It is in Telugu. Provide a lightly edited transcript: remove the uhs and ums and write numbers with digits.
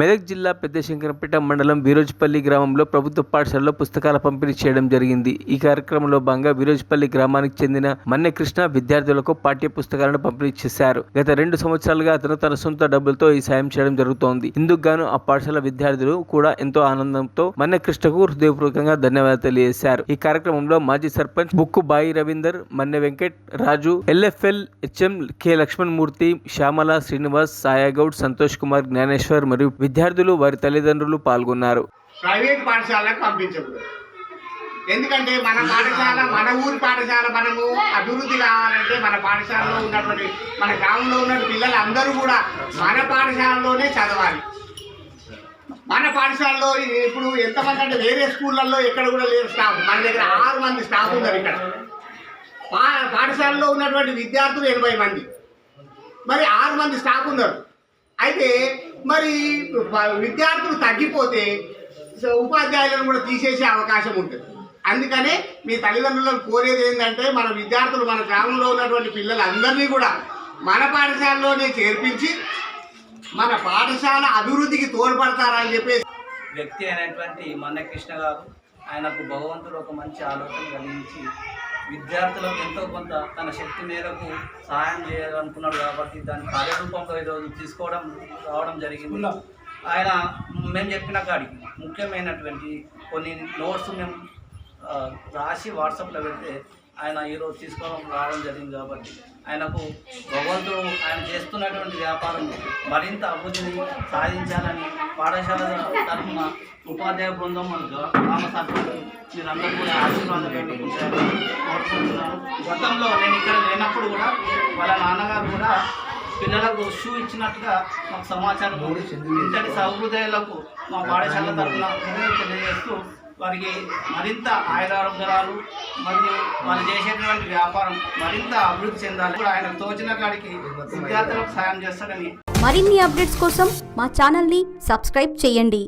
మెదక్ జిల్లా పెద్దశంకరంపేట మండలం వీరోజ్పల్లి గ్రామంలో ప్రభుత్వ పాఠశాలలో పుస్తకాల పంపిణీ చేయడం జరిగింది. ఈ కార్యక్రమంలో భాగంగా వీరోజ్పల్లి గ్రామానికి చెందిన మన్నె కృష్ణ విద్యార్థులకు పాఠ్య పుస్తకాలను పంపిణీ చేశారు. గత 2 సంవత్సరాలుగా అతను తన సొంత డబ్బులతో ఈ సాయం చేయడం జరుగుతోంది. ఇందుకు గాను ఆ పాఠశాల విద్యార్థులు కూడా ఎంతో ఆనందంతో మన్నె కృష్ణకు హృదయపూర్వకంగా ధన్యవాదాలు తెలియజేశారు. ఈ కార్యక్రమంలో మాజీ సర్పంచ్ బుక్కు బాయి రవీందర్, మన్నె వెంకట్, రాజు, ఎల్ఎఫ్ఎల్ హెచ్ఎం కె లక్ష్మణ్ మూర్తి, శ్యామల, శ్రీనివాస్, సాయాగౌడ్, సంతోష్ కుమార్, జ్ఞానేశ్వర్ మరియు విద్యార్థులు వారి తల్లిదండ్రులు పాల్గొన్నారు. ప్రైవేట్ పాఠశాలకు పంపించకూడదు. ఎందుకంటే మన పాఠశాల, మన ఊరి పాఠశాల మనము అభివృద్ధి కావాలంటే మన పాఠశాలలో ఉన్నటువంటి, మన గ్రామంలో ఉన్న పిల్లలు అందరూ కూడా మన పాఠశాలలోనే చదవాలి. మన పాఠశాలలో ఇప్పుడు ఎంతమంది అంటే వేరే స్కూళ్ళల్లో ఎక్కడ కూడా లేరు స్టాఫ్. మన దగ్గర 6 మంది స్టాఫ్ ఉన్నారు. ఇక్కడ పాఠశాలలో ఉన్నటువంటి విద్యార్థులు 80 మంది, మరి 6 మంది స్టాఫ్ ఉన్నారు. అయితే మరి విద్యార్థులు తగ్గిపోతే ఉపాధ్యాయులను కూడా తీసేసే అవకాశం ఉంటుంది. అందుకనే మీ తల్లిదండ్రులను కోరేది ఏంటంటే మన విద్యార్థులు, మన గ్రామంలో ఉన్నటువంటి పిల్లలందరినీ కూడా మన పాఠశాలలోనే చేర్పించి మన పాఠశాల అభివృద్ధికి తోడ్పడతారని చెప్పేసి వ్యక్తి అయినటువంటి మన్నె కృష్ణ గారు, ఆయనకు భగవంతుడు ఒక మంచి ఆలోచన కలిగించి విద్యార్థులకు ఎంతో కొంత తన శక్తి మేరకు సహాయం చేయాలనుకున్నాడు. కాబట్టి దాని కార్యరూపంలో ఈరోజు రావడం జరిగింది. ఆయన మేము చెప్పిన కాడికి ముఖ్యమైనటువంటి కొన్ని నోట్స్ మేము రాసి వాట్సాప్లో పెడితే ఆయన ఈరోజు రావడం జరిగింది. కాబట్టి ఆయనకు భగవంతుడు ఆయన చేస్తున్నటువంటి వ్యాపారం మరింత అభివృద్ధిని సాధించాలని పాఠశాల తరఫున ఉపాధ్యాయ బృందం, మన గ్రామ సర్పంచ్ మీరందరూ కూడా ఆశీర్వాదం కోరుకుంటున్నాను. గతంలో నేను ఇక్కడ లేనప్పుడు కూడా వాళ్ళ నాన్నగారు కూడా పిల్లలకు షూ ఇచ్చినట్టుగా మాకు సమాచారం. ఇంతటి సహృదయాలకు మా పాఠశాల తరఫున తెలియజేస్తూ వారికి మరింత ఆయురారోగ్యాలు మరియు వాళ్ళు చేసేటువంటి వ్యాపారం మరింత అభివృద్ధి చెందాలి. కూడా ఆయన తోచిన కాడికి విద్యార్థులకు సాయం చేస్తాడని. మరిన్ని అప్డేట్స్ కోసం మా ఛానల్ని సబ్స్క్రైబ్ చేయండి.